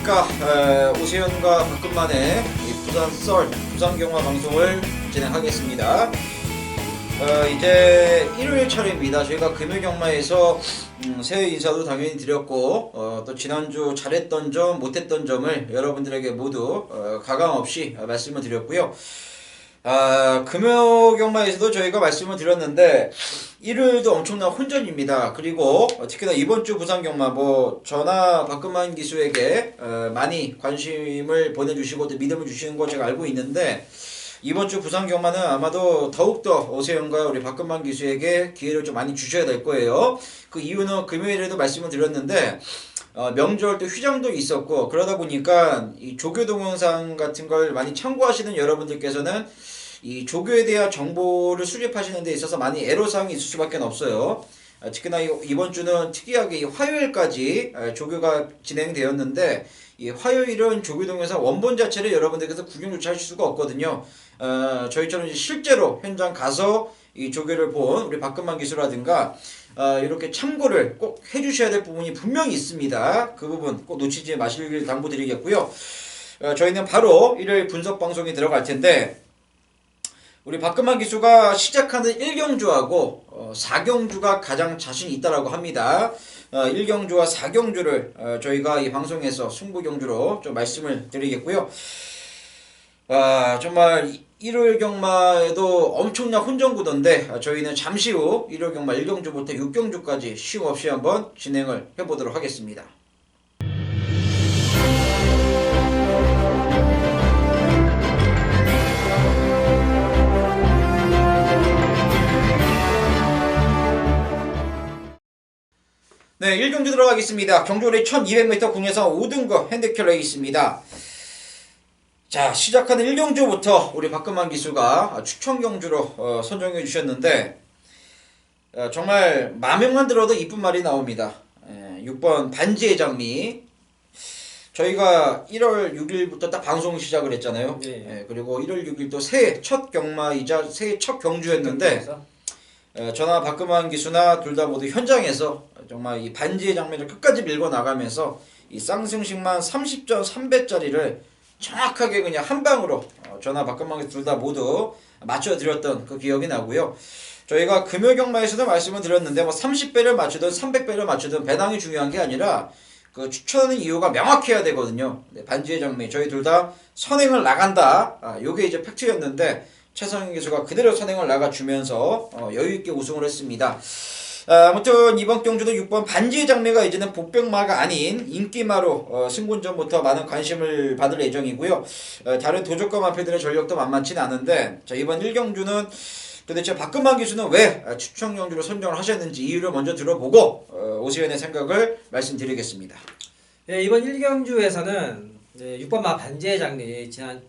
안녕하십니까. 오세현과 박근만의 부산 썰 부산경마 방송을 진행하겠습니다. 이제 일요일 차례입니다. 저희가 금요경마에서 새해 인사도 당연히 드렸고 또 지난주 잘했던 점 못했던 점을 여러분들에게 모두 가감없이 말씀을 드렸고요. 금요경마에서도 저희가 말씀을 드렸는데 일요일도 엄청난 혼전입니다. 그리고 특히나 이번 주 부산경마 저나 박근만 기수에게 많이 관심을 보내주시고 또 믿음을 주시는 거 제가 알고 있는데, 이번 주 부산경마는 아마도 더욱더 오세영과 우리 박근만 기수에게 기회를 좀 많이 주셔야 될 거예요. 그 이유는 금요일에도 말씀을 드렸는데 명절 때 휴장도 있었고, 그러다 보니까 이 조교 동영상 같은 걸 많이 참고하시는 여러분들께서는 이 조교에 대한 정보를 수집하시는 데 있어서 많이 애로사항이 있을 수밖에 없어요. 특히나 이번 주는 특이하게 화요일까지 조교가 진행되었는데, 이 화요일은 조교 동영상 원본 자체를 여러분들께서 구경조차 하실 수가 없거든요. 저희처럼 이제 실제로 현장 가서 이 조교를 본 우리 박근만 기수라든가 이렇게 참고를 꼭 해주셔야 될 부분이 분명히 있습니다. 그 부분 꼭 놓치지 마시길 당부드리겠고요. 저희는 바로 일요일 분석 방송이 들어갈 텐데, 우리 박근만 기수가 시작하는 1경주하고 4경주가 가장 자신이 있다라고 합니다. 1경주와 4경주를 저희가 이 방송에서 승부경주로 좀 말씀을 드리겠고요. 정말 일요일 경마에도 엄청난 혼전구도인데 저희는 잠시 후 일요일 경마 1경주부터 6경주까지 쉼 없이 한번 진행을 해보도록 하겠습니다. 네, 1경주 들어가겠습니다. 경주거리 1200m 국내선 5등급 핸디캡 레이스입니다. 자, 시작하는 1경주부터 우리 박근만 기수가 추천경주로 선정해 주셨는데, 정말 마명만 들어도 이쁜 말이 나옵니다. 6번 반지의 장미. 저희가 1월 6일부터 딱 방송 시작을 했잖아요. 네. 그리고 1월 6일도 새해 첫 경마이자 새해 첫 경주였는데, 저나 박근만 기수나 둘 다 모두 현장에서 정말 이 반지의 장미를 끝까지 밀고 나가면서 이 쌍승식만 30점 3배짜리를 정확하게 그냥 한 방으로 저나 박근만 기수 둘 다 모두 맞춰드렸던 그 기억이 나고요. 저희가 금요경마에서도 말씀을 드렸는데 30배를 맞추든 300배를 맞추든 배당이 중요한 게 아니라 그 추천하는 이유가 명확해야 되거든요. 반지의 장미 저희 둘 다 선행을 나간다. 요게 이제 팩트였는데 최성인 기수가 그대로 선행을 나가주면서 여유있게 우승을 했습니다. 아무튼 이번 경주도 6번 반지의 장미가 이제는 복병마가 아닌 인기마로 승군전부터 많은 관심을 받을 예정이고요. 다른 도적과 마필들의 전력도 만만치는 않은데, 자, 이번 1경주는 도대체 박근만 기수는 왜 추천 경주로 선정을 하셨는지 이유를 먼저 들어보고 오세현의 생각을 말씀드리겠습니다. 네, 이번 1경주에서는 6번 마 반지의 장미 지난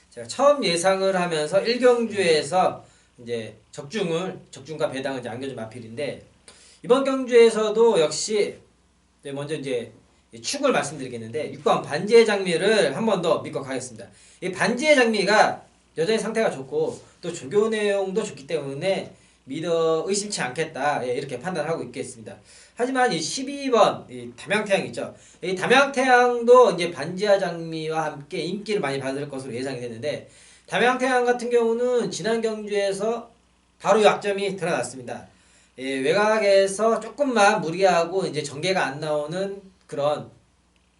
제가 처음 예상을 하면서 1경주에서 이제 적중과 배당을 이제 안겨준 마필인데, 이번 경주에서도 역시 먼저 이제 축을 말씀드리겠는데 6번 반지의 장미를 한 번 더 믿고 가겠습니다. 이 반지의 장미가 여전히 상태가 좋고 또 조교 내용도 좋기 때문에 믿어 의심치 않겠다, 이렇게 판단하고 있겠습니다. 하지만 이 12번 이 담양태양 있죠. 이 담양태양도 이제 반지의 장미와 함께 인기를 많이 받을 것으로 예상이 되는데, 담양태양 같은 경우는 지난 경주에서 바로 약점이 드러났습니다. 외곽에서 조금만 무리하고 이제 전개가 안 나오는 그런,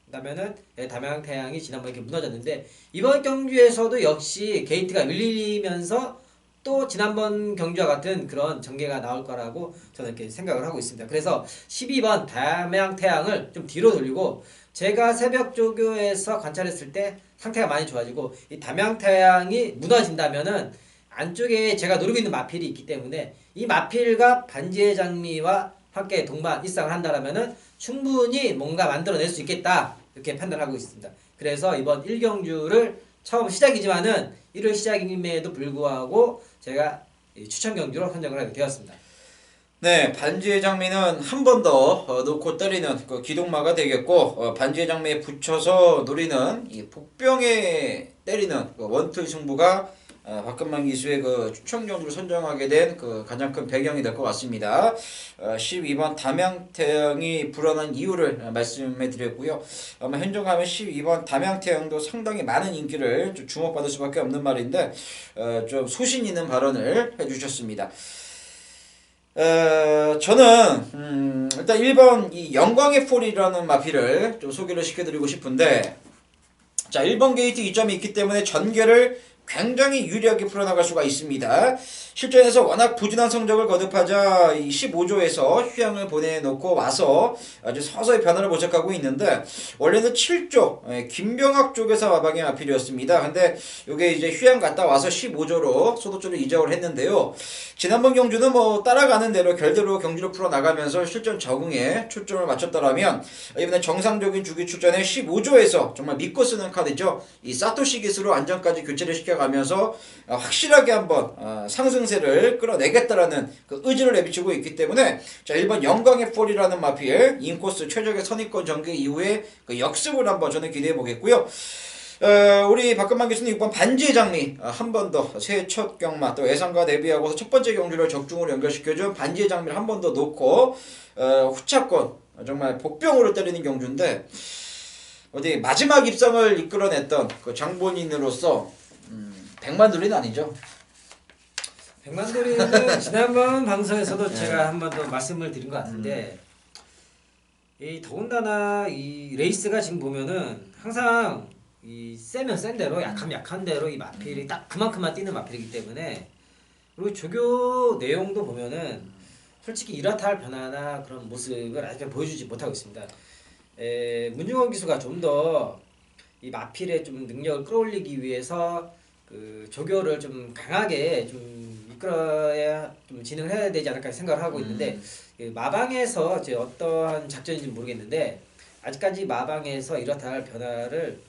그다음에는 담양태양이 지난번에 이렇게 무너졌는데, 이번 경주에서도 역시 게이트가 밀리면서 또 지난번 경주와 같은 그런 전개가 나올 거라고 저는 이렇게 생각을 하고 있습니다. 그래서 12번 담양태양을 좀 뒤로 돌리고, 제가 새벽 조교에서 관찰했을 때 상태가 많이 좋아지고 이 담양태양이 무너진다면은 안쪽에 제가 노리고 있는 마필이 있기 때문에 이 마필과 반지의 장미와 함께 동반 입상을 한다면은 충분히 뭔가 만들어낼 수 있겠다, 이렇게 판단하고 있습니다. 그래서 이번 1경주를 처음 시작이지만은 1월 시작임에도 불구하고 제가 추천 경주로 선정을 하게 되었습니다. 네, 반지의 장미는 한 번 더 놓고 때리는 그 기동마가 되겠고, 반지의 장미에 붙여서 노리는 이 복병에 때리는 그 원투 승부가 박근만 기수의 그 추천 경주를 선정하게 된 그 가장 큰 배경이 될 것 같습니다. 12번 담양태양이 불어난 이유를 말씀해 드렸고요. 아마 현존하면 12번 담양태양도 상당히 많은 인기를 좀 주목받을 수밖에 없는 말인데 좀 소신 있는 발언을 해주셨습니다. 저는 일단 1번 이 영광의 폴이라는 마필을 좀 소개를 시켜드리고 싶은데, 자 1번 게이트 2점이 있기 때문에 전개를 굉장히 유리하게 풀어나갈 수가 있습니다. 실전에서 워낙 부진한 성적을 거듭하자 이 15조에서 휴양을 보내놓고 와서 아주 서서히 변화를 모색하고 있는데, 원래는 7조 김병학 쪽에서 마방의 마필이었습니다. 근데 이게 이제 휴양 갔다 와서 15조로 소도조로 이적을 했는데요. 지난번 경주는 뭐 따라가는 대로 결대로 경주를 풀어나가면서 실전 적응에 초점을 맞췄더라면, 이번에 정상적인 주기 출전에 15조에서 정말 믿고 쓰는 카드죠. 이 사토시 기수로 안전까지 교체를 시켜가면서 확실하게 한번 상승세를 끌어내겠다라는 그 의지를 내비치고 있기 때문에, 자 1번 영광의 폴이라는 마필 인코스 최적의 선입권 전개 이후에 그 역습을 한번 저는 기대해 보겠고요. 우리 박근만 교수님 6번 반지의 장미 한 번 더 새해 첫 경마 또 예상과 대비하고서 첫 번째 경주를 적중으로 연결시켜준 반지의 장미를 한 번 더 놓고 후차권 정말 복병으로 때리는 경주인데, 어디 마지막 입성을 이끌어냈던 그 장본인으로서 백만돌이는 아니죠. 백만돌이는 지난번 방송에서도 제가 한 번 더 말씀을 드린 것 같은데, 이 더군다나 이 레이스가 지금 보면은 항상 이 세면 센 대로 약하면 약한 대로 이 마필이 딱 그만큼만 뛰는 마필이기 때문에, 그리고 조교 내용도 보면은 솔직히 이렇다 할 변화나 그런 모습을 아직 보여주지 못하고 있습니다. 문중원 기수가 좀 더 이 마필의 좀 능력을 끌어올리기 위해서 그 조교를 좀 강하게 좀 이끌어야 좀 진행을 해야 되지 않을까 생각을 하고 있는데, 그 마방에서 이제 어떠한 작전인지 모르겠는데 아직까지 마방에서 이렇다 할 변화를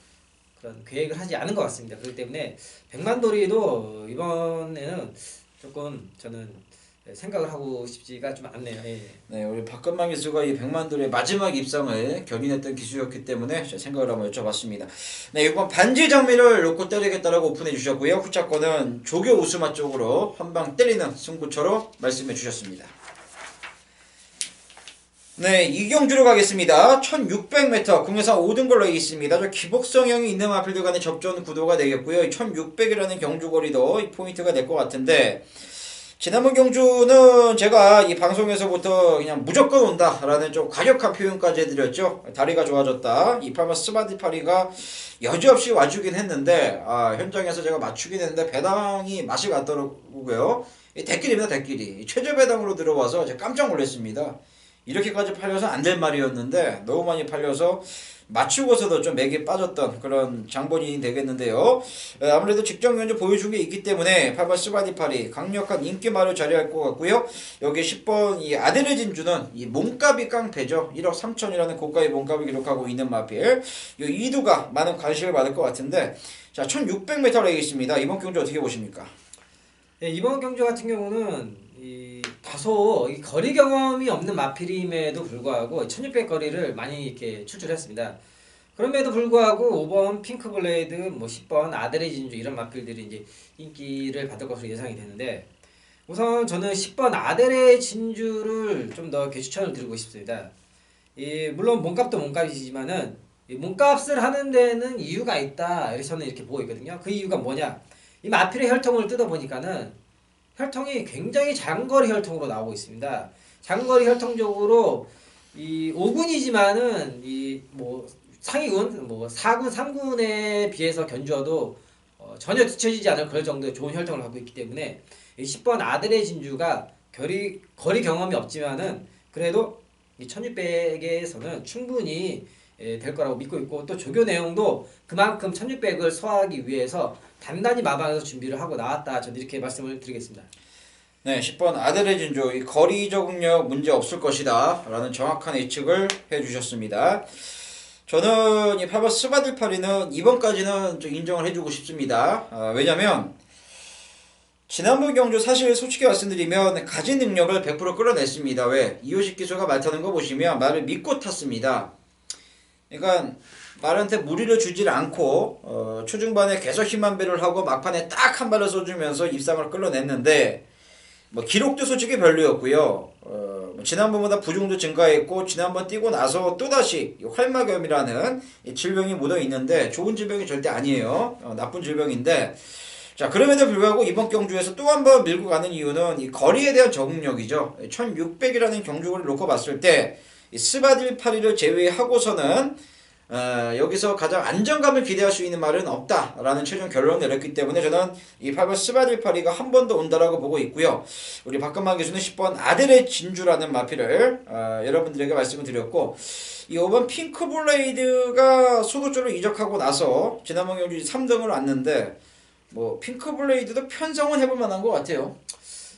그런 계획을 하지 않은 것 같습니다. 그렇기 때문에 백만돌이도 이번에는 조금 저는 생각을 하고 싶지가 좀 않네요. 예. 네, 우리 박근만 기수가 이 백만돌의 마지막 입성을 견인했던 기수였기 때문에 제가 생각을 한번 여쭤봤습니다. 네, 6번 반지 장미를 놓고 때리겠다라고 오픈해 주셨고요. 후차권은 조교 우스마 쪽으로 한 방 때리는 승부처로 말씀해 주셨습니다. 네, 이경주로 가겠습니다. 1600m 국내산 5등걸로 있습니다. 저 기복성형이 있는 마필들 간의 접전 구도가 되겠고요. 1600이라는 경주거리도 이 포인트가 될 것 같은데, 지난번 경주는 제가 이 방송에서부터 그냥 무조건 온다라는 좀 과격한 표현까지 해드렸죠. 다리가 좋아졌다. 이 파마 스바디파리가 여지없이 와주긴 했는데, 현장에서 제가 맞추긴 했는데 배당이 맛이 갔더라고요. 이 대길입니다, 대길이. 최저 배당으로 들어와서 제가 깜짝 놀랐습니다. 이렇게까지 팔려서 안 될 말이었는데 너무 많이 팔려서 맞추고서도 좀 맥이 빠졌던 그런 장본인이 되겠는데요. 아무래도 직접 견주 보여준 게 있기 때문에 8번 스바디파리 강력한 인기마를 자리할 것 같고요. 여기 10번 이 아데르 진주는 이 몸값이 깡패죠. 1억 3천이라는 고가의 몸값을 기록하고 있는 마필. 이 이두가 많은 관심을 받을 것 같은데, 자 1600m 레이스입니다. 이번 경주 어떻게 보십니까? 네, 이번 경주 같은 경우는 이 다소 이 거리 경험이 없는 마필임에도 불구하고 1600 거리를 많이 이렇게 출출했습니다. 그럼에도 불구하고 5번 핑크블레이드, 뭐 10번 아데레 진주 이런 마필들이 이제 인기를 받을 것으로 예상이 되는데, 우선 저는 10번 아데레 진주를 좀 더 추천을 드리고 싶습니다. 물론 몸값도 몸값이지만은 이 몸값을 하는 데는 이유가 있다, 이렇게 저는 이렇게 보고 있거든요. 그 이유가 뭐냐? 이 마필의 혈통을 뜯어보니까는 혈통이 굉장히 장거리 혈통으로 나오고 있습니다. 장거리 혈통적으로 이 5군이지만은 이 뭐 상위군, 뭐 4군, 3군에 비해서 견주어도 전혀 뒤처지지 않을 그럴 정도의 좋은 혈통을 갖고 있기 때문에 이 10번 아들의 진주가 거리 경험이 없지만은 그래도 이 1600에서는 충분히 될 거라고 믿고 있고, 또 조교 내용도 그만큼 1600을 소화하기 위해서 단단히 마방에서 준비를 하고 나왔다, 저는 이렇게 말씀을 드리겠습니다. 네, 10번 아들의 진주 이 거리 적응력 문제 없을 것이다 라는 정확한 예측을 해주셨습니다. 저는 이 8번 스바들파리는 이번까지는 좀 인정을 해주고 싶습니다. 왜냐면 지난번 경주 사실 솔직히 말씀드리면 가진 능력을 100% 끌어냈습니다. 왜? 이호식 기수가 말 타는 거 보시면 말을 믿고 탔습니다. 그러니까 말한테 무리를 주질 않고 초중반에 계속 힘만 배를 하고 막판에 딱 한 발을 쏘주면서 입상을 끌어냈는데 뭐 기록도 솔직히 별로였고요. 뭐 지난번보다 부종도 증가했고 지난번 뛰고 나서 또다시 이 활막염이라는 이 질병이 묻어 있는데 좋은 질병이 절대 아니에요. 나쁜 질병인데 자 그럼에도 불구하고 이번 경주에서 또 한 번 밀고 가는 이유는 이 거리에 대한 적응력이죠. 1600이라는 경주를 놓고 봤을 때 이 스바딜 파리를 제외하고서는 여기서 가장 안정감을 기대할 수 있는 말은 없다라는 최종 결론을 내렸기 때문에 저는 이 8번 스바딜 파리가 한 번 더 온다라고 보고 있고요. 우리 박근만 교수는 10번 아델의 진주라는 마피를 여러분들에게 말씀을 드렸고 이 5번 핑크블레이드가 소도조로 이적하고 나서 지난번 경주 3등을 왔는데 뭐 핑크블레이드도 편성은 해볼 만한 것 같아요.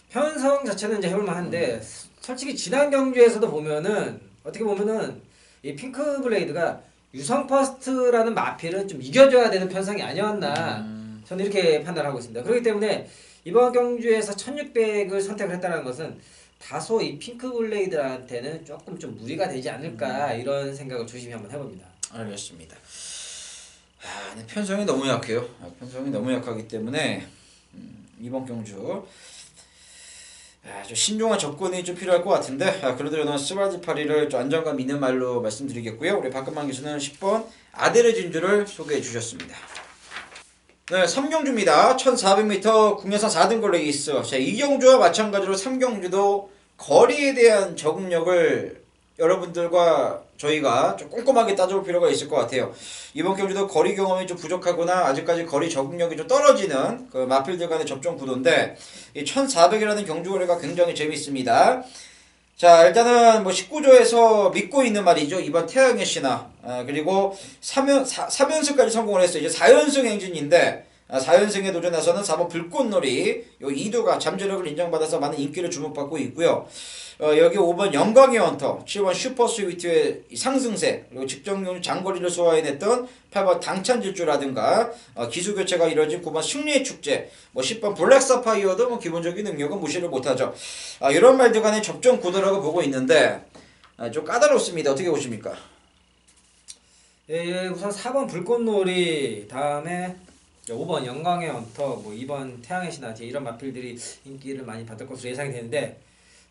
편성 자체는 이제 해볼 만한데 솔직히 지난 경주에서도 보면은 어떻게 보면은 이 핑크블레이드가 유성 퍼스트라는 마필은 좀 이겨줘야 되는 편성이 아니었나 저는 이렇게 판단하고 있습니다. 그렇기 때문에 이번 경주에서 1600을 선택을 했다는 것은 다소 이 핑크블레이드한테는 조금 좀 무리가 되지 않을까 이런 생각을 조심히 한번 해봅니다. 알겠습니다. 근데 편성이 너무 약해요. 편성이 너무 약하기 때문에 이번 경주 좀 신중한 접근이 좀 필요할 것 같은데 그래도 저는 스바디파리를 좀 안정감 있는 말로 말씀드리겠고요. 우리 박근만 교수는 10번 아델의 진주를 소개해 주셨습니다. 네, 3경주입니다. 1400m 국내선 4등권 레이스. 자, 2경주와 마찬가지로 3경주도 거리에 대한 적응력을 여러분들과 저희가 좀 꼼꼼하게 따져볼 필요가 있을 것 같아요. 이번 경주도 거리 경험이 좀 부족하거나 아직까지 거리 적응력이 좀 떨어지는 그 마필들 간의 접종 구도인데 이 1400이라는 경주 거리가 굉장히 재밌습니다. 자 일단은 뭐 19조에서 믿고 있는 말이죠. 이번 태양의 신화 그리고 3연승까지 성공을 했어요. 이제 4연승 행진인데 4연승에 도전해서는 4번 불꽃놀이 요 2도가 잠재력을 인정받아서 많은 인기를 주목받고 있고요. 여기 5번 영광의 헌터, 7번 슈퍼스위트의 상승세, 그리고 직전용 장거리를 소화해냈던 8번 당찬질주라든가 기수교체가 이뤄진 9번 승리의 축제, 뭐 10번 블랙사파이어도 뭐 기본적인 능력은 무시를 못하죠. 이런 말들 간의 접종 구도라고 보고 있는데 좀 까다롭습니다. 어떻게 보십니까? 예, 우선 4번 불꽃놀이 다음에 5번 영광의 헌터, 뭐 2번 태양의 신화 이런 마필들이 인기를 많이 받을 것으로 예상이 되는데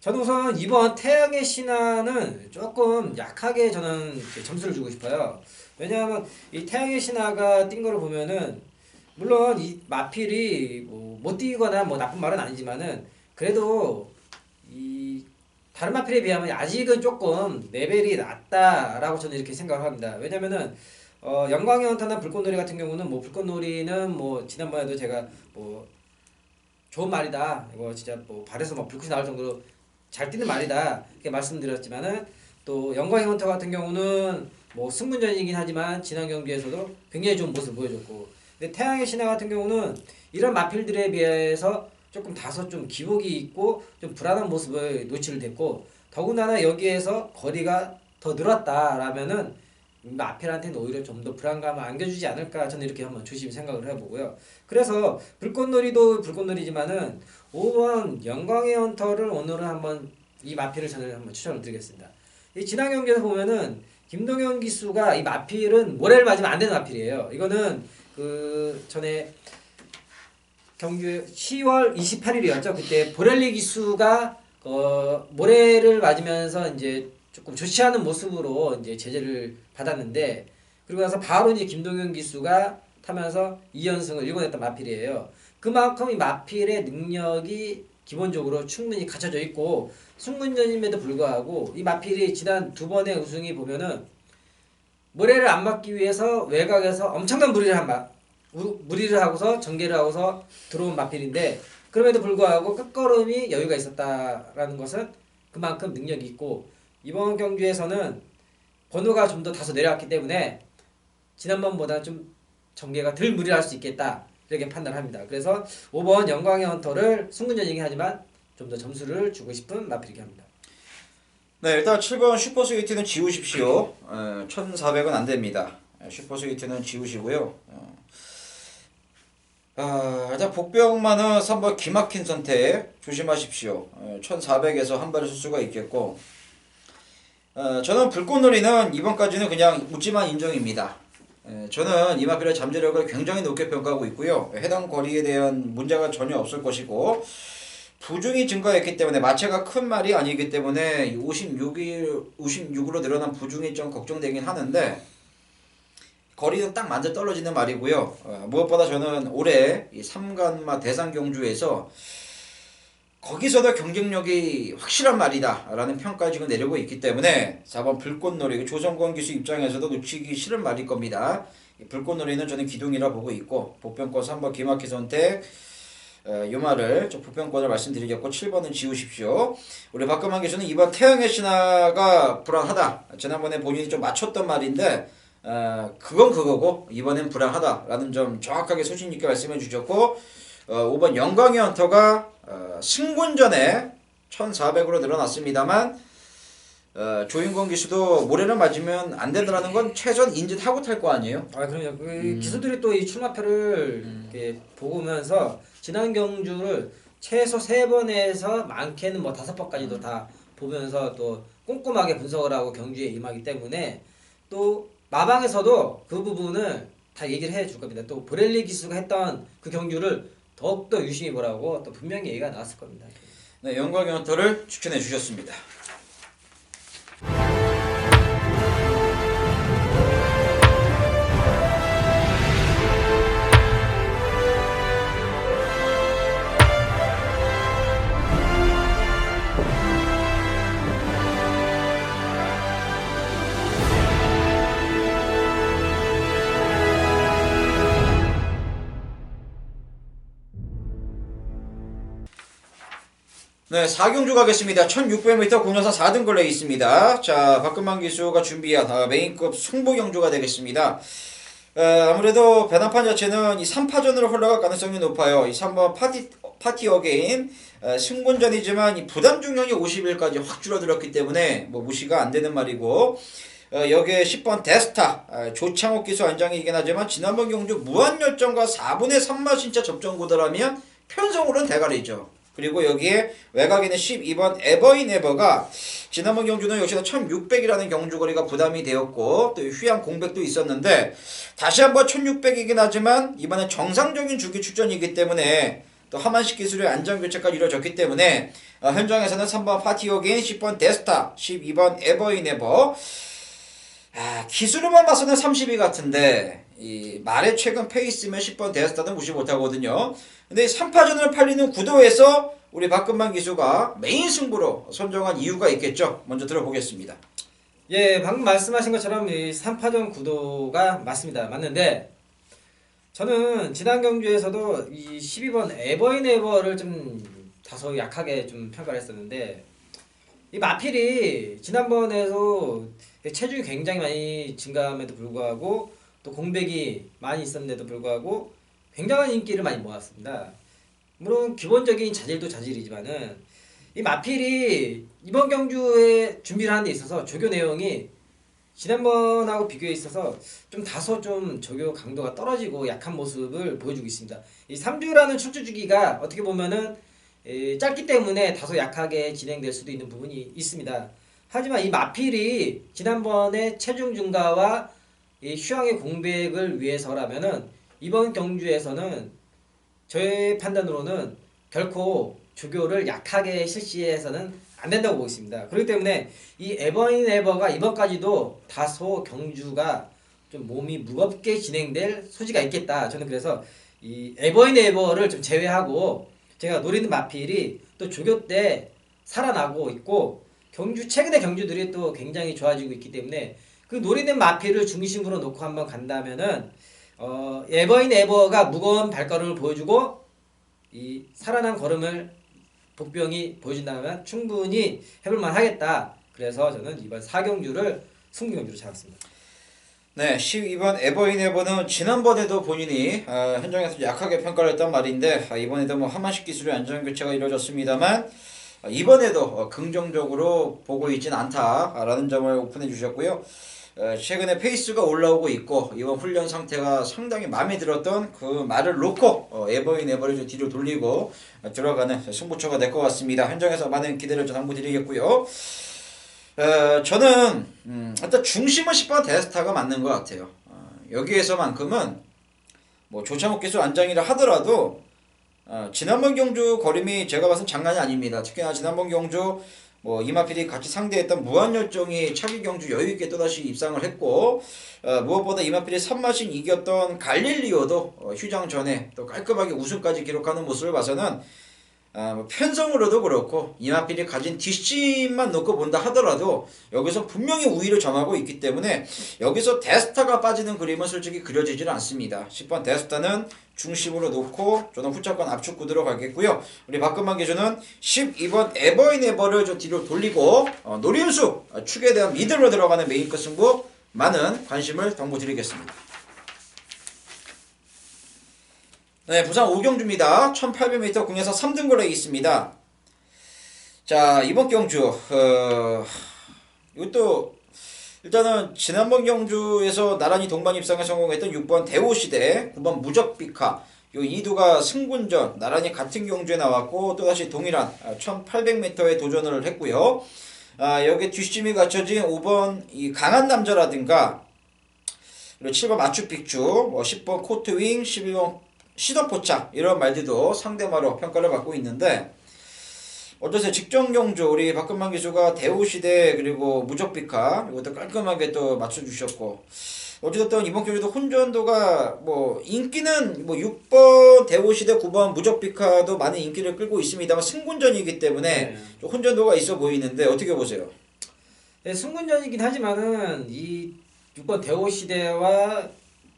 저는 우선 이번 태양의 신화는 조금 약하게 저는 점수를 주고 싶어요. 왜냐하면 이 태양의 신화가 뛴 거를 보면은 물론 이 마필이 못 뛰거나 뭐 나쁜 말은 아니지만은 그래도 이 다른 마필에 비하면 아직은 조금 레벨이 낮다라고 저는 이렇게 생각을 합니다. 왜냐면은 영광의 헌터나 불꽃놀이 같은 경우는 뭐 불꽃놀이는 뭐 지난번에도 제가 뭐 좋은 말이다 이거 진짜 뭐 발에서 막 불꽃이 나올 정도로 잘 뛰는 말이다 이렇게 말씀드렸지만은 또 영광의 헌터 같은 경우는 뭐 승문전이긴 하지만 지난 경기에서도 굉장히 좋은 모습을 보여줬고 근데 태양의 신화 같은 경우는 이런 마필들에 비해서 조금 다소 좀 기복이 있고 좀 불안한 모습을 노출됐고 더군다나 여기에서 거리가 더 늘었다라면은 마필한테는 오히려 좀 더 불안감을 안겨주지 않을까 저는 이렇게 한번 조심히 생각을 해보고요. 그래서 불꽃놀이도 불꽃놀이지만은 5번 영광의 헌터를 오늘은 한번 이 마필을 저는 한번 추천을 드리겠습니다. 이 지난 경기에서 보면은 김동현 기수가 이 마필은 모래를 맞으면 안 되는 마필이에요. 이거는 그 전에 경주 10월 28일이었죠. 그때 보렐리 기수가 모래를 맞으면서 이제 조금 좋지 않은 모습으로 이제 제재를 받았는데 그리고 나서 바로 이제 김동현 기수가 타면서 2연승을 일궈냈던 마필이에요. 그만큼 이 마필의 능력이 기본적으로 충분히 갖춰져 있고 승문전임에도 불구하고 이 마필이 지난 두 번의 우승이 보면은 모래를 안 맞기 위해서 외곽에서 엄청난 무리를 하고서 전개를 하고서 들어온 마필인데 그럼에도 불구하고 끝걸음이 여유가 있었다라는 것은 그만큼 능력이 있고 이번 경주에서는 번호가 좀 더 다소 내려왔기 때문에 지난번보다 좀 전개가 덜 무리할 수 있겠다 이렇게 판단합니다. 그래서 5번 영광의 헌터를 승문전이긴 하지만 좀 더 점수를 주고 싶은 마필이긴 합니다. 네, 일단 7번 슈퍼스위트는 지우십시오. 1400은 안 됩니다. 슈퍼스위트는 지우시고요. 일단 복병만은 3번 기막힌 선택 조심하십시오. 1400에서 한 발을 쓸 수가 있겠고 저는 불꽃놀이는 이번까지는 그냥 묻지만 인정입니다. 저는 이마필의 잠재력을 굉장히 높게 평가하고 있고요. 해당 거리에 대한 문제가 전혀 없을 것이고 부중이 증가했기 때문에 마체가 큰 말이 아니기 때문에 56으로 늘어난 부중이 좀 걱정되긴 하는데 거리는 딱 맞아 떨어지는 말이고요. 무엇보다 저는 올해 이 3간마 대상 경주에서 거기서도 경쟁력이 확실한 말이다 라는 평가를 지금 내리고 있기 때문에 4번 불꽃놀이 조성권 기수 입장에서도 놓치기 싫은 말일 겁니다. 불꽃놀이는 저는 기둥이라 보고 있고 보편권 3번 기막히 선택 이 말을 좀 보편권을 말씀드리겠고 7번은 지우십시오. 우리 박금환 기수는 이번 태양의 신화가 불안하다. 지난번에 본인이 좀 맞췄던 말인데 그건 그거고 이번엔 불안하다라는 점 정확하게 소신 있게 말씀해 주셨고 5번 영광의 헌터가 승군전에 1400으로 늘어났습니다만 조인권 기수도 모래를 맞으면 안 된다는 건 최소한 인지하고 탈 거 아니에요? 그럼요. 기수들이 또 이 출마표를 이렇게 보면서 지난 경주를 최소 3번에서 많게는 뭐 5번까지도 다 보면서 또 꼼꼼하게 분석을 하고 경주에 임하기 때문에 또 마방에서도 그 부분을 다 얘기를 해줄 겁니다. 또 보렐리 기수가 했던 그 경주를 더욱더 유심히 보라고 또 분명히 얘기가 나왔을 겁니다. 네, 영광의 헌터를 추천해 주셨습니다. 네, 4경주 가겠습니다. 1600m 공연사 4등 걸려 있습니다. 자, 박금환 기수가 준비한 메인급 승부 경주가 되겠습니다. 아무래도 배낭판 자체는 이 3파전으로 흘러갈 가능성이 높아요. 이 3번 파티 어게인 승군전이지만 이 부담 중량이 50일까지 확 줄어들었기 때문에 뭐 무시가 안 되는 말이고 여기에 10번 데스타 조창욱 기수 안장이긴 하지만 지난번 경주 무한열정과 4분의 3마 신차 접전구도라면 편성으로는 대가리죠. 그리고 여기에 외곽에는 12번 에버인 에버가 지난번 경주는 역시나 1600이라는 경주거리가 부담이 되었고 또 휘양 공백도 있었는데 다시 한번 1600이긴 하지만 이번엔 정상적인 주기 출전이기 때문에 또 하만식 기술의 안전교체까지 이루어졌기 때문에 현장에서는 3번 파티어게인 10번 데스타 12번 에버인 에버 기술로만 봐서는 32 같은데 이 말의 최근 페이스면 10번 데스타는 무시 못하거든요. 근데 3파전을 팔리는 구도에서 우리 박금환 기수가 메인 승부로 선정한 이유가 있겠죠. 먼저 들어보겠습니다. 예, 방금 말씀하신 것처럼 이 3파전 구도가 맞습니다. 맞는데 저는 지난 경주에서도 이 12번 에버인 에버를 좀 다소 약하게 좀 평가를 했었는데 이 마필이 지난번에도 체중이 굉장히 많이 증가함에도 불구하고 또 공백이 많이 있었는데도 불구하고 굉장한 인기를 많이 모았습니다. 물론 기본적인 자질도 자질이지만은 이 마필이 이번 경주에 준비를 하는 데 있어서 조교 내용이 지난번하고 비교해 있어서 좀 다소 좀 조교 강도가 떨어지고 약한 모습을 보여주고 있습니다. 이 3주라는 출주 주기가 어떻게 보면은 짧기 때문에 다소 약하게 진행될 수도 있는 부분이 있습니다. 하지만 이 마필이 지난번에 체중 증가와 이 휴양의 공백을 위해서라면은 이번 경주에서는 저의 판단으로는 결코 조교를 약하게 실시해서는 안 된다고 보고 있습니다. 그렇기 때문에 이 에버인 에버가 이번까지도 다소 경주가 좀 몸이 무겁게 진행될 소지가 있겠다. 저는 그래서 이 에버인 에버를 좀 제외하고 제가 노리는 마필이 또 조교 때 살아나고 있고 최근의 경주들이 또 굉장히 좋아지고 있기 때문에 그 노리는 마필을 중심으로 놓고 한번 간다면은 에버인 에버가 무거운 발걸음을 보여주고 이 살아난 걸음을 복병이 보여준다면 충분히 해볼만 하겠다. 그래서 저는 이번 4경주를 승부경주로 잡았습니다. 네, 12번 에버인 에버는 지난번에도 본인이 현장에서 약하게 평가를 했단 말인데 이번에도 뭐 하만식 기술의 안전교체가 이루어졌습니다만 이번에도 긍정적으로 보고 있진 않다라는 점을 오픈해 주셨고요. 최근에 페이스가 올라오고 있고 이번 훈련 상태가 상당히 마음에 들었던 그 말을 놓고 에버인 에버를 좀 뒤로 돌리고 들어가는 승부처가 될 것 같습니다. 현장에서 많은 기대를 좀 당부드리겠고요. 저는 일단 중심은 10번 데스타가 맞는 것 같아요. 여기에서만큼은 뭐 조창욱 기수 안장이라 하더라도 지난번 경주 걸음이 제가 봐선 장난이 아닙니다. 특히나 지난번 경주 뭐 이마필이 같이 상대했던 무한열정이 차기 경주 여유있게 또다시 입상을 했고 무엇보다 이마필이 3마신 이겼던 갈릴리오도 휴장 전에 또 깔끔하게 우승까지 기록하는 모습을 봐서는 뭐 편성으로도 그렇고 이마필이 가진 뒷심만 놓고 본다 하더라도 여기서 분명히 우위를 점하고 있기 때문에 여기서 데스타가 빠지는 그림은 솔직히 그려지질 않습니다. 10번 데스타는 중심으로 놓고 저는 후차권 압축 구도로 가겠고요. 우리 박근만 기수는 12번 에버인에버를 좀 뒤로 돌리고 노린수 축에 대한 미들로 들어가는 메인급 승부 많은 관심을 당부드리겠습니다. 네, 부산 오경주입니다. 1800m 공에서 3등 거래 있습니다. 자, 이번 경주 이것도 일단은 지난번 경주에서 나란히 동반 입상에 성공했던 6번 대호시대, 9번 무적비카 요 이두가 승군전 나란히 같은 경주에 나왔고 또다시 동일한 1800m에 도전을 했고요. 여기에 뒷심이 갖춰진 5번 이 강한 남자라든가 그리고 7번 마추픽추, 10번 코트윙, 11번 시도포착 이런 말들도 상대마로 평가를 받고 있는데 어쩌세요 직전 경주 우리 박근만 기수가 대우시대 그리고 무적비카 이것도 깔끔하게 또 맞춰주셨고 어찌됐든 이번 경주도 혼전도가 뭐 인기는 뭐 6번 대우시대 9번 무적비카도 많은 인기를 끌고 있습니다만 승군전이기 때문에 좀 혼전도가 있어 보이는데 어떻게 보세요? 네, 승군전이긴 하지만은 이 6번 대호시대와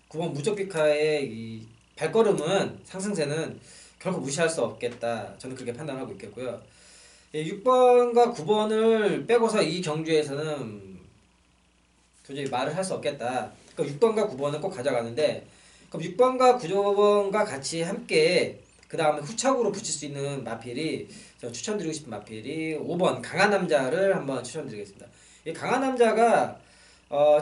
9번 무적비카의 이 발걸음은 상승세는 결코 무시할 수 없겠다. 저는 그렇게 판단하고 있겠고요. 6번과 9번을 빼고서 이 경주에서는 도저히 말을 할 수 없겠다. 그러니까 6번과 9번은 꼭 가져가는데 그럼 6번과 9번과 같이 함께 그 다음에 후착으로 붙일 수 있는 마필이 제가 추천드리고 싶은 마필이 5번 강한 남자를 한번 추천드리겠습니다. 이 강한 남자가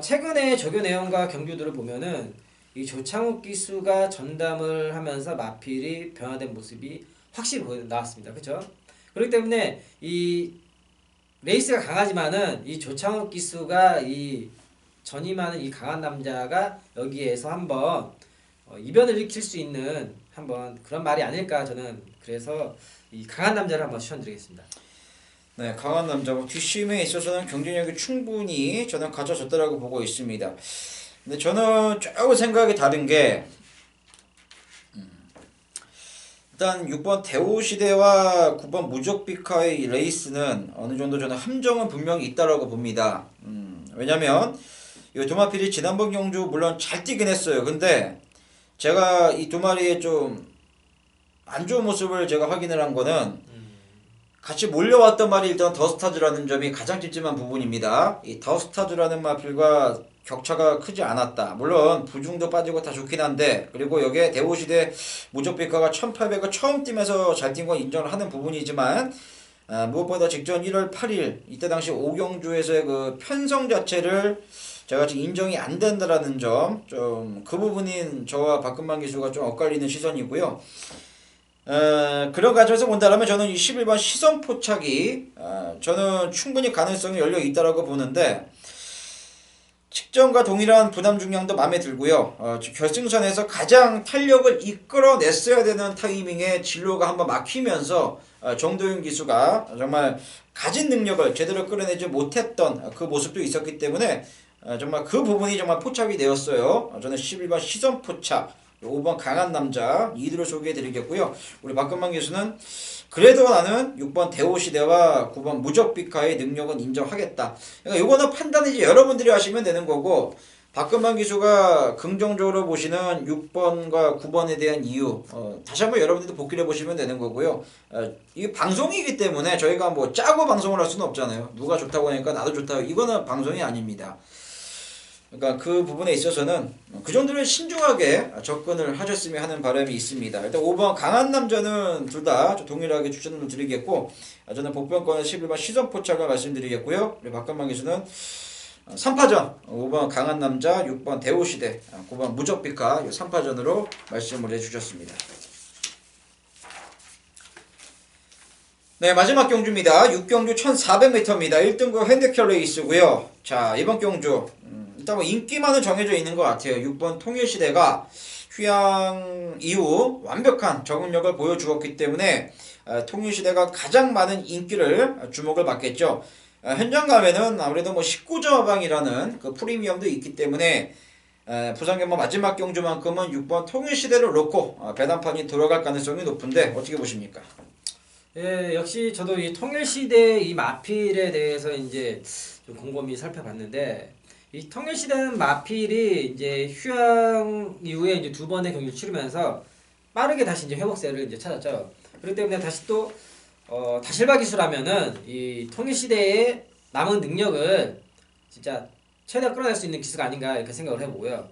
최근에 조교 내용과 경주들을 보면은 이 조창욱 기수가 전담을 하면서 마필이 변화된 모습이 확실히 나왔습니다. 그렇죠? 그렇기 때문에 이 레이스가 강하지만은 이 조창욱 기수가 이 전임하는 이 강한 남자가 여기에서 한번 이변을 일으킬 수 있는 한번 그런 말이 아닐까 저는 그래서 이 강한 남자를 한번 추천드리겠습니다. 네, 강한 남자 뒷심에 있어서는 경쟁력이 충분히 저는 갖춰졌다라고 보고 있습니다. 근데 저는 조금 생각이 다른 게 일단 6번 대우시대와 9번 무적비카의 레이스는 어느 정도 저는 함정은 분명히 있다라고 봅니다. 왜냐면 이 두 마필이 지난번 경주 물론 잘 뛰긴 했어요. 근데 제가 이 두 마리의 좀 안 좋은 모습을 제가 확인을 한 거는 같이 몰려왔던 말이 일단 더스타즈라는 점이 가장 찝찝한 부분입니다. 이 더스타즈라는 마필과 격차가 크지 않았다. 물론 부중도 빠지고 다 좋긴 한데 그리고 여기에 대우시대 무적비카가 1800을 처음 뛰면서 잘 뛴 건 인정을 하는 부분이지만 무엇보다 직전 1월 8일 이때 당시 오경주에서의 그 편성 자체를 제가 지금 인정이 안 된다라는 점 좀 그 부분인 저와 박근만 기수가 좀 엇갈리는 시선이고요. 그런 관점에서 본다면 저는 이 11번 시선 포착이 저는 충분히 가능성이 열려 있다라고 보는데 직전과 동일한 부담 중량도 마음에 들고요. 결승선에서 가장 탄력을 이끌어냈어야 되는 타이밍에 진로가 한번 막히면서 정도윤 기수가 정말 가진 능력을 제대로 끌어내지 못했던 그 모습도 있었기 때문에 정말 그 부분이 정말 포착이 되었어요. 저는 11번 시선 포착 5번 강한 남자 이들을 소개해드리겠고요. 우리 박근만 기수는 그래도 나는 6번 대호시대와 9번 무적비카의 능력은 인정하겠다. 그러니까 이거는 판단은 이제 여러분들이 하시면 되는 거고 박근만 기수가 긍정적으로 보시는 6번과 9번에 대한 이유 다시 한번 여러분들도 복귀를 해보시면 되는 거고요. 이게 방송이기 때문에 저희가 뭐 짜고 방송을 할 수는 없잖아요. 누가 좋다고 하니까 나도 좋다고 이거는 방송이 아닙니다. 그러니까 그 부분에 있어서는 그 정도로 신중하게 접근을 하셨으면 하는 바람이 있습니다. 일단 5번 강한 남자는 둘 다 동일하게 추천을 드리겠고 저는 복병권은 11번 시선포착을 말씀드리겠고요. 우리 박근만 기수는 3파전 5번 강한 남자 6번 대우시대 9번 무적비카 3파전으로 말씀을 해주셨습니다. 네, 마지막 경주입니다. 6경주 1400m입니다. 1등급 핸디캡 레이스고요. 자, 이번 경주 일단 일단 뭐 인기만은 정해져 있는 것 같아요. 6번 통일시대가 휴양 이후 완벽한 적응력을 보여주었기 때문에 통일시대가 가장 많은 인기를 주목을 받겠죠. 현장 가면은 아무래도 뭐 19점 하방이라는 그 프리미엄도 있기 때문에 부산경마 마지막 경주만큼은 6번 통일시대를 놓고 배당판이 들어갈 가능성이 높은데 어떻게 보십니까? 예, 역시 저도 이 통일시대 이 마필에 대해서 이제 좀 곰곰이 살펴봤는데, 이 통일시대는 마필이 이제 휴양 이후에 이제 두 번의 경기를 치르면서 빠르게 다시 이제 회복세를 이제 찾았죠. 그렇기 때문에 다시 또 다실바 기수라면은 이 통일시대의 남은 능력을 진짜 최대한 끌어낼 수 있는 기수가 아닌가 이렇게 생각을 해보고요.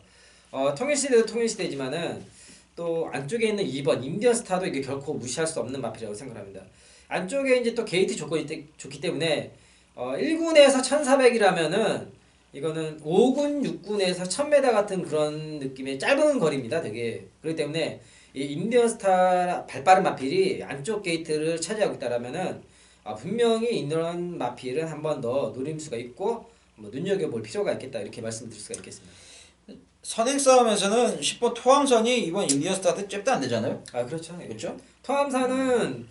통일시대도 통일시대지만은 또 안쪽에 있는 2번 인디언스타도 이게 결코 무시할 수 없는 마필이라고 생각합니다. 안쪽에 이제 또 게이트 조건이 좋기 때문에 1군에서 1400이라면은 이거는 5군, 6군에서 1000m 같은 그런 느낌의 짧은 거리입니다. 되게. 그렇기 때문에 이 인디언스타 발빠른 마필이 안쪽 게이트를 차지하고 있다라면은 분명히 이런 마필은 한 번 더 노림수가 있고 뭐 눈여겨볼 필요가 있겠다 이렇게 말씀드릴 수가 있겠습니다. 선행 싸움에서는 10번 토항선이 이번 인디언스타한테 잽도 안 되잖아요. 그렇죠. 예. 그렇죠? 토함사는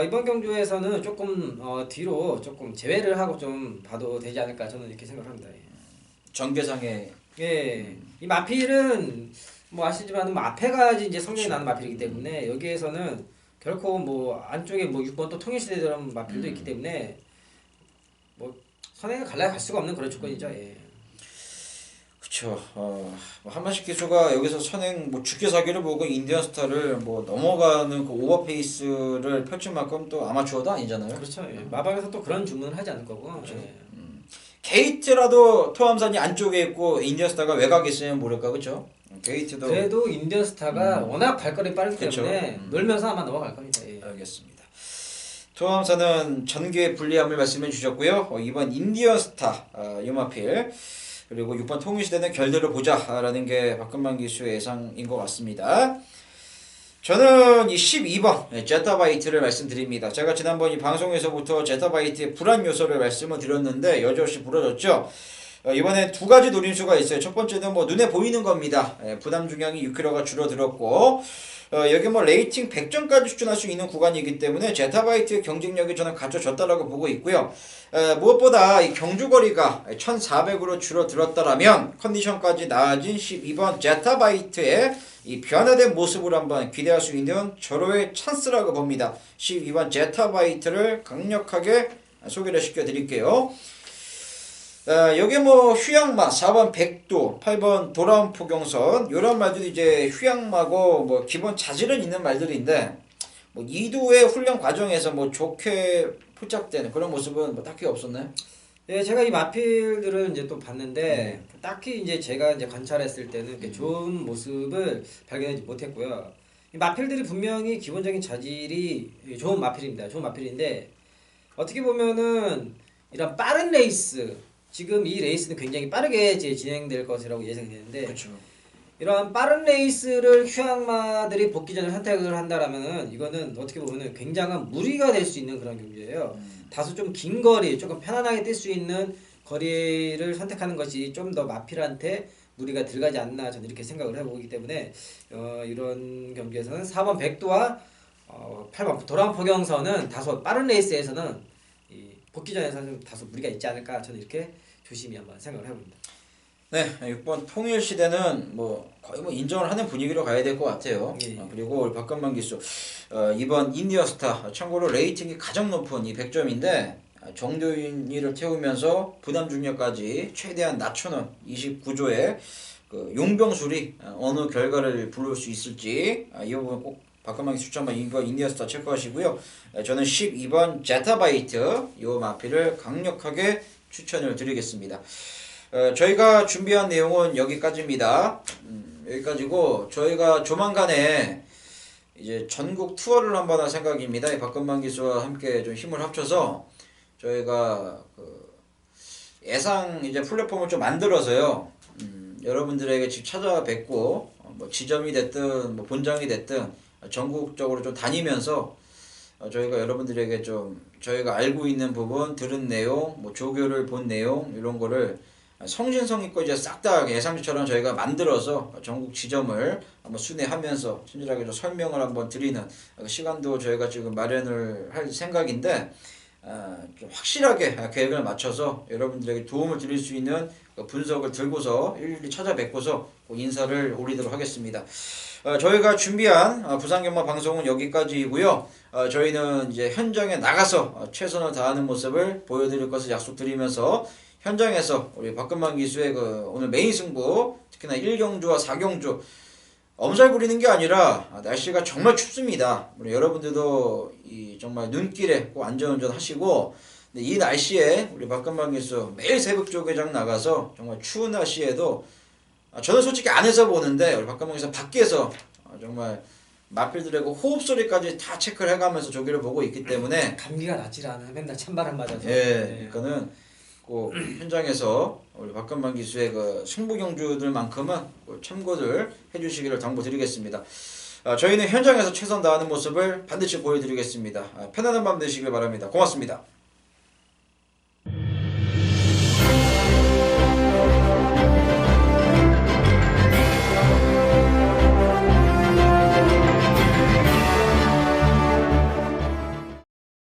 이번 경주에서는 조금 뒤로 조금 제외를 하고 좀 봐도 되지 않을까 저는 이렇게 생각합니다. 예. 전개상의 이 마필은 뭐 아시지만 뭐 앞에가 이제 성적이 나는 마필이기 때문에 여기에서는 결코 뭐 안쪽에 뭐 6번 또 통일시대처럼 마필도 있기 때문에 뭐 선행을 갈라갈 수가 없는 그런 조건이죠. 예. 그쵸. 뭐 한마식 기수가 여기서 선행 뭐 죽기사기를 보고 인디언스타를 뭐 넘어가는 그 오버페이스를 펼친 만큼 또 아마추어도 아니잖아요. 그렇죠. 예. 마방에서 또 그런 주문을 하지 않을 거고. 그렇죠. 예. 게이트라도 토함산이 안쪽에 있고 인디언스타가 외곽에 있으면 모를까 그쵸? 게이트도 그래도 인디언스타가 워낙 발걸음이 빠르기 그쵸. 때문에 놀면서 아마 넘어갈 겁니다. 예. 알겠습니다. 토함산은 전개 불리함을 말씀해 주셨고요. 이번 인디언스타 유마필 그리고 6번 통일시대는 결대로 보자라는 게 박근만 기수의 예상인 것 같습니다. 저는 이 12번 제타바이트를 말씀드립니다. 제가 지난번 이 방송에서부터 제타바이트의 불안 요소를 말씀을 드렸는데 여지없이 부러졌죠. 이번에 두 가지 노림수가 있어요. 첫 번째는 뭐 눈에 보이는 겁니다. 부담 중량이 6kg가 줄어들었고 여기 뭐 레이팅 100점까지 추천할 수 있는 구간이기 때문에 제타바이트의 경쟁력이 저는 갖춰졌다라고 보고 있고요. 무엇보다 이 경주거리가 1400으로 줄어들었다라면 컨디션까지 나아진 12번 제타바이트의 이 변화된 모습을 한번 기대할 수 있는 절호의 찬스라고 봅니다. 12번 제타바이트를 강력하게 소개를 시켜드릴게요. 여기 뭐 휴양마 4번 백도 8번 돌아온 포경선 이런 말들이 이제 휴양마고 뭐 기본 자질은 있는 말들인데 뭐 2두의 훈련 과정에서 뭐 좋게 포착되는 그런 모습은 뭐 딱히 없었나요? 예, 제가 이 마필들을 이제 또 봤는데 딱히 이제 제가 이제 관찰했을 때는 이렇게 좋은 모습을 발견하지 못했고요. 이 마필들이 분명히 기본적인 자질이 좋은 마필입니다. 좋은 마필인데 어떻게 보면은 이런 빠른 레이스 지금 이 레이스는 굉장히 빠르게 이제 진행될 것이라고 예상이 되는데 그렇죠. 이러한 빠른 레이스를 휴양마들이 복귀전을 선택을 한다라면은 이거는 어떻게 보면은 굉장한 무리가 될 수 있는 그런 경기예요. 다소 좀 긴 거리, 조금 편안하게 뛸 수 있는 거리를 선택하는 것이 좀 더 마필한테 무리가 들어가지 않나 저는 이렇게 생각을 해보기 때문에 이런 경기에서는 4번 백도와 8번 돌아온 포경선은 다소 빠른 레이스에서는 이 복귀전에서는 다소 무리가 있지 않을까 저는 이렇게 조심히 한번 생각을 해봅니다. 네, 6번 통일시대는 뭐 거의 뭐 인정을 하는 분위기로 가야 될 것 같아요. 예. 그리고 박근만 기수 2번 인디언스타 참고로 레이팅이 가장 높은 이 100점인데 정도윤이를 태우면서 부담 중력까지 최대한 낮춰놓은 29조의 그 용병술이 어느 결과를 부를 수 있을지 이 부분 꼭 박근만 기수 추천만 이번 인디언스타 체크하시고요. 저는 12번 제타바이트 이 마필을 강력하게 추천을 드리겠습니다. 저희가 준비한 내용은 여기까지입니다. 여기까지고 저희가 조만간에 이제 전국 투어를 한번 할 생각입니다. 이 박근만 기수와 함께 좀 힘을 합쳐서 저희가 그 예상 이제 플랫폼을 좀 만들어서요. 여러분들에게 직접 찾아뵙고 뭐 지점이 됐든 뭐 본장이 됐든 전국적으로 좀 다니면서 저희가 여러분들에게 좀 저희가 알고 있는 부분, 들은 내용, 뭐 조교를 본 내용 이런 거를 성진성의껏 이제 싹 다 예상주처럼 저희가 만들어서 전국 지점을 한번 순회하면서 친절하게 좀 설명을 한번 드리는 시간도 저희가 지금 마련을 할 생각인데 좀 확실하게 계획을 맞춰서 여러분들에게 도움을 드릴 수 있는 분석을 들고서 일일이 찾아뵙고서 인사를 올리도록 하겠습니다. 저희가 준비한 부산경마 방송은 여기까지이고요. 저희는 이제 현장에 나가서 최선을 다하는 모습을 보여드릴 것을 약속드리면서 현장에서 우리 박근만 기수의 오늘 메인 승부, 특히나 1경주와 4경주 엄살 부리는 게 아니라 날씨가 정말 춥습니다. 우리 여러분들도 이 정말 눈길에 꼭 안전운전 하시고, 근데 이 날씨에 우리 박근만 기수 매일 새벽 조개장 나가서 정말 추운 날씨에도 저는 솔직히 안에서 보는데 우리 박근만 기수 밖에서 정말 마필들하고 호흡 소리까지 다 체크를 해가면서 조개를 보고 있기 때문에 감기가 낫질 않아. 맨날 찬바람 맞아서. 예, 그러니까는 꼭 현장에서 우리 박근만 기수의 승부 경주들만큼은 참고들 해주시기를 당부드리겠습니다. 저희는 현장에서 최선 다하는 모습을 반드시 보여드리겠습니다. 편안한 밤 되시길 바랍니다. 고맙습니다.